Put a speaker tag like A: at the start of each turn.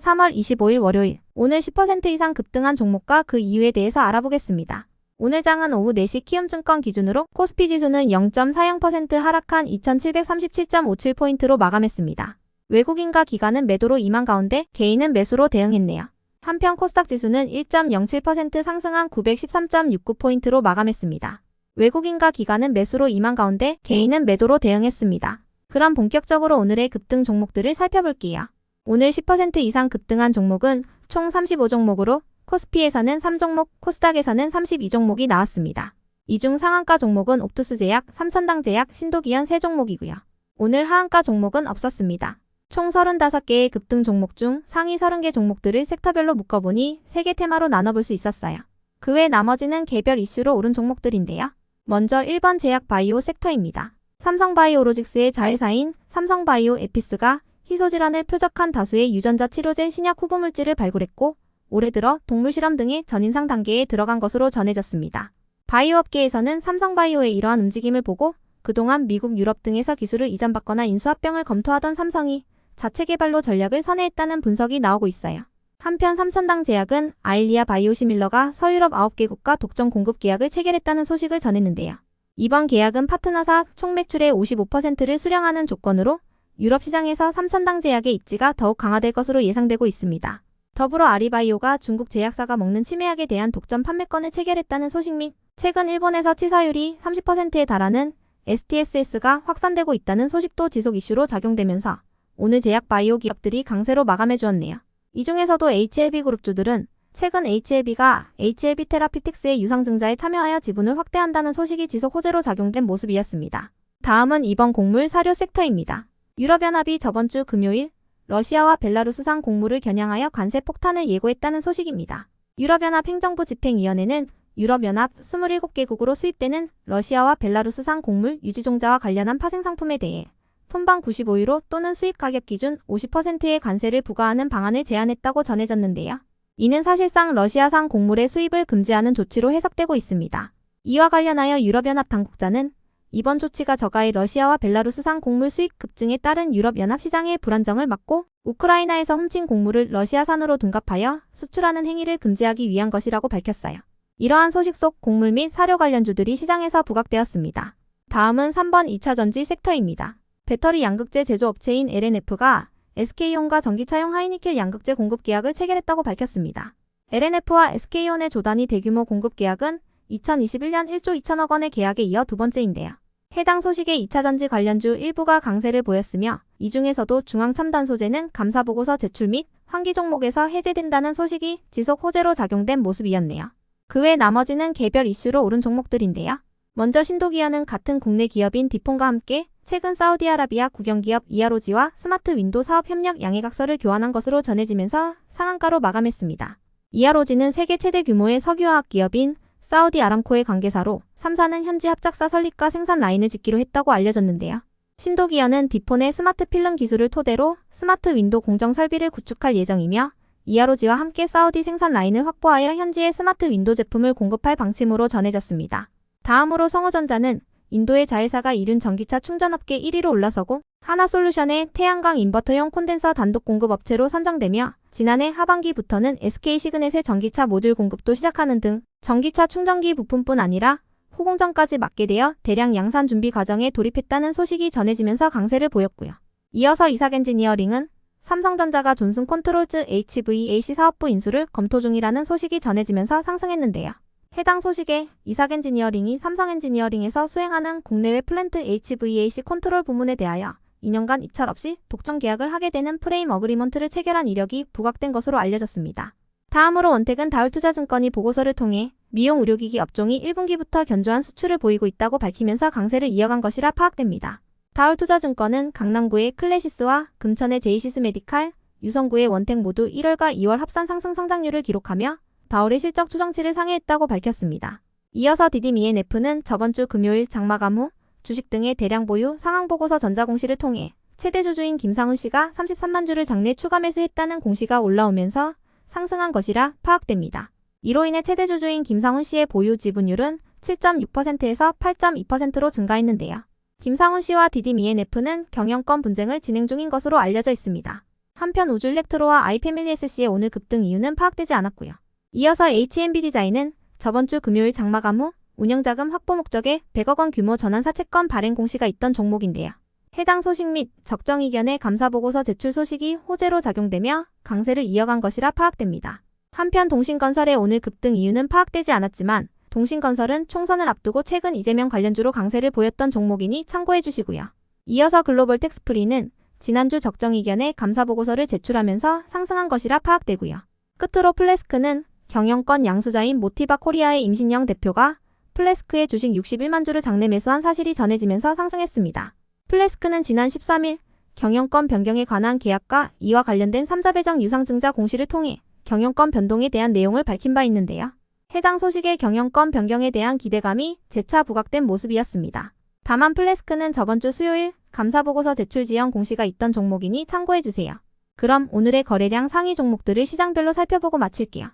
A: 3월 25일 월요일, 오늘 10% 이상 급등한 종목과 그 이유에 대해서 알아보겠습니다. 오늘 장은 오후 4시 키움증권 기준으로 코스피 지수는 0.40% 하락한 2737.57포인트로 마감했습니다. 외국인과 기관은 매도로 임한 가운데 개인은 매수로 대응했네요. 한편 코스닥 지수는 1.07% 상승한 913.69포인트로 마감했습니다. 외국인과 기관은 매수로 임한 가운데 개인은 매도로 대응했습니다. 그럼 본격적으로 오늘의 급등 종목들을 살펴볼게요. 오늘 10% 이상 급등한 종목은 총 35종목으로 코스피에서는 3종목, 코스닥에서는 32종목이 나왔습니다. 이 중 상한가 종목은 옵투스제약, 삼천당제약, 신도기현 3종목이고요. 오늘 하한가 종목은 없었습니다. 총 35개의 급등 종목 중 상위 30개 종목들을 섹터별로 묶어보니 3개 테마로 나눠볼 수 있었어요. 그 외 나머지는 개별 이슈로 오른 종목들인데요. 먼저 1번 제약바이오 섹터입니다. 삼성바이오로직스의 자회사인 삼성바이오 에피스가 희소질환을 표적한 다수의 유전자 치료제 신약 후보물질을 발굴했고 올해 들어 동물실험 등의 전임상 단계에 들어간 것으로 전해졌습니다. 바이오 업계에서는 삼성바이오의 이러한 움직임을 보고 그동안 미국, 유럽 등에서 기술을 이전받거나 인수합병을 검토하던 삼성이 자체 개발로 전략을 선회했다는 분석이 나오고 있어요. 한편 삼천당제약은 아일리아 바이오시밀러가 서유럽 9개국과 독점 공급 계약을 체결했다는 소식을 전했는데요. 이번 계약은 파트너사 총 매출의 55%를 수령하는 조건으로 유럽 시장에서 삼천당제약의 입지가 더욱 강화될 것으로 예상되고 있습니다. 더불어 아리바이오가 중국 제약사가 먹는 치매약에 대한 독점 판매권을 체결했다는 소식 및 최근 일본에서 치사율이 30%에 달하는 STSS가 확산되고 있다는 소식도 지속 이슈로 작용되면서 오늘 제약 바이오 기업들이 강세로 마감해 주었네요. 이 중에서도 HLB그룹주들은 최근 HLB가 HLB 테라피틱스의 유상증자에 참여하여 지분을 확대한다는 소식이 지속 호재로 작용된 모습이었습니다. 다음은 이번 곡물 사료 섹터입니다. 유럽연합이 저번 주 금요일 러시아와 벨라루스산 곡물을 겨냥하여 관세 폭탄을 예고했다는 소식입니다. 유럽연합 행정부 집행위원회는 유럽연합 27개국으로 수입되는 러시아와 벨라루스산 곡물 유지종자와 관련한 파생상품에 대해 톤당 95유로 또는 수입가격 기준 50%의 관세를 부과하는 방안을 제안했다고 전해졌는데요. 이는 사실상 러시아산 곡물의 수입을 금지하는 조치로 해석되고 있습니다. 이와 관련하여 유럽연합 당국자는 이번 조치가 저가의 러시아와 벨라루스산 곡물 수입 급증에 따른 유럽연합 시장의 불안정을 막고 우크라이나에서 훔친 곡물을 러시아산으로 둔갑하여 수출하는 행위를 금지하기 위한 것이라고 밝혔어요. 이러한 소식 속 곡물 및 사료 관련주들이 시장에서 부각되었습니다. 다음은 3번 2차전지 섹터입니다. 배터리 양극재 제조업체인 LNF가 SK온과 전기차용 하이니켈 양극재 공급 계약을 체결했다고 밝혔습니다. LNF와 SK온의 조단위 대규모 공급 계약은 2021년 1조 2천억 원의 계약에 이어 두 번째인데요. 해당 소식에 2차전지 관련주 일부가 강세를 보였으며 이 중에서도 중앙첨단소재는 감사보고서 제출 및 환기 종목에서 해제된다는 소식이 지속 호재로 작용된 모습이었네요. 그 외 나머지는 개별 이슈로 오른 종목들인데요. 먼저 신도기현은 같은 국내 기업인 디폰과 함께 최근 사우디아라비아 국영기업 이아로지와 스마트 윈도 사업 협력 양해각서를 교환한 것으로 전해지면서 상한가로 마감했습니다. 이아로지는 세계 최대 규모의 석유화학 기업인 사우디 아람코의 관계사로 3사는 현지 합작사 설립과 생산 라인을 짓기로 했다고 알려졌는데요. 신도기현은 디폰의 스마트 필름 기술을 토대로 스마트 윈도 공정 설비를 구축할 예정이며 이아로지와 함께 사우디 생산 라인을 확보하여 현지의 스마트 윈도 제품을 공급할 방침으로 전해졌습니다. 다음으로 성호전자는 인도의 자회사가 이륜 전기차 충전업계 1위로 올라서고 하나솔루션의 태양광 인버터용 콘덴서 단독 공급 업체로 선정되며 지난해 하반기부터는 SK시그넷의 전기차 모듈 공급도 시작하는 등 전기차 충전기 부품뿐 아니라 호공정까지 맡게 되어 대량 양산 준비 과정에 돌입했다는 소식이 전해지면서 강세를 보였고요. 이어서 이삭엔지니어링은 삼성전자가 존슨 컨트롤즈 HVAC 사업부 인수를 검토 중이라는 소식이 전해지면서 상승했는데요. 해당 소식에 이삭엔지니어링이 삼성엔지니어링에서 수행하는 국내외 플랜트 HVAC 컨트롤 부문에 대하여 2년간 입찰 없이 독점 계약을 하게 되는 프레임 어그리먼트를 체결한 이력이 부각된 것으로 알려졌습니다. 다음으로 원택은 다울투자증권이 보고서를 통해 미용 의료기기 업종이 1분기부터 견조한 수출을 보이고 있다고 밝히면서 강세를 이어간 것이라 파악됩니다. 다울투자증권은 강남구의 클래시스와 금천의 제이시스 메디칼, 유성구의 원택 모두 1월과 2월 합산 상승 성장률을 기록하며 다울의 실적 추정치를 상회했다고 밝혔습니다. 이어서 디디미엔F는 저번 주 금요일 장마감 후 주식 등의 대량 보유 상황 보고서 전자공시를 통해 최대 주주인 김상훈 씨가 33만 주를 장내 추가 매수했다는 공시가 올라오면서 상승한 것이라 파악됩니다. 이로 인해 최대 주주인 김상훈 씨의 보유 지분율은 7.6%에서 8.2%로 증가했는데요. 김상훈 씨와 디디미엔F는 경영권 분쟁을 진행 중인 것으로 알려져 있습니다. 한편 우주일렉트로와 아이패밀리SC의 오늘 급등 이유는 파악되지 않았고요. 이어서 HMB 디자인은 저번 주 금요일 장마감 후 운영자금 확보 목적의 100억 원 규모 전환 사채권 발행 공시가 있던 종목인데요. 해당 소식 및 적정 이견의 감사보고서 제출 소식이 호재로 작용되며 강세를 이어간 것이라 파악됩니다. 한편 동신건설의 오늘 급등 이유는 파악되지 않았지만 동신건설은 총선을 앞두고 최근 이재명 관련주로 강세를 보였던 종목이니 참고해 주시고요. 이어서 글로벌텍스프리는 지난주 적정 이견의 감사보고서를 제출하면서 상승한 것이라 파악되고요. 끝으로 플래스크는 경영권 양수자인 모티바 코리아의 임신영 대표가 플래스크의 주식 61만 주를 장내 매수한 사실이 전해지면서 상승했습니다. 플래스크는 지난 13일 경영권 변경에 관한 계약과 이와 관련된 3자 배정 유상증자 공시를 통해 경영권 변동에 대한 내용을 밝힌 바 있는데요. 해당 소식의 경영권 변경에 대한 기대감이 재차 부각된 모습이었습니다. 다만 플래스크는 저번 주 수요일 감사보고서 제출 지연 공시가 있던 종목이니 참고해주세요. 그럼 오늘의 거래량 상위 종목들을 시장별로 살펴보고 마칠게요.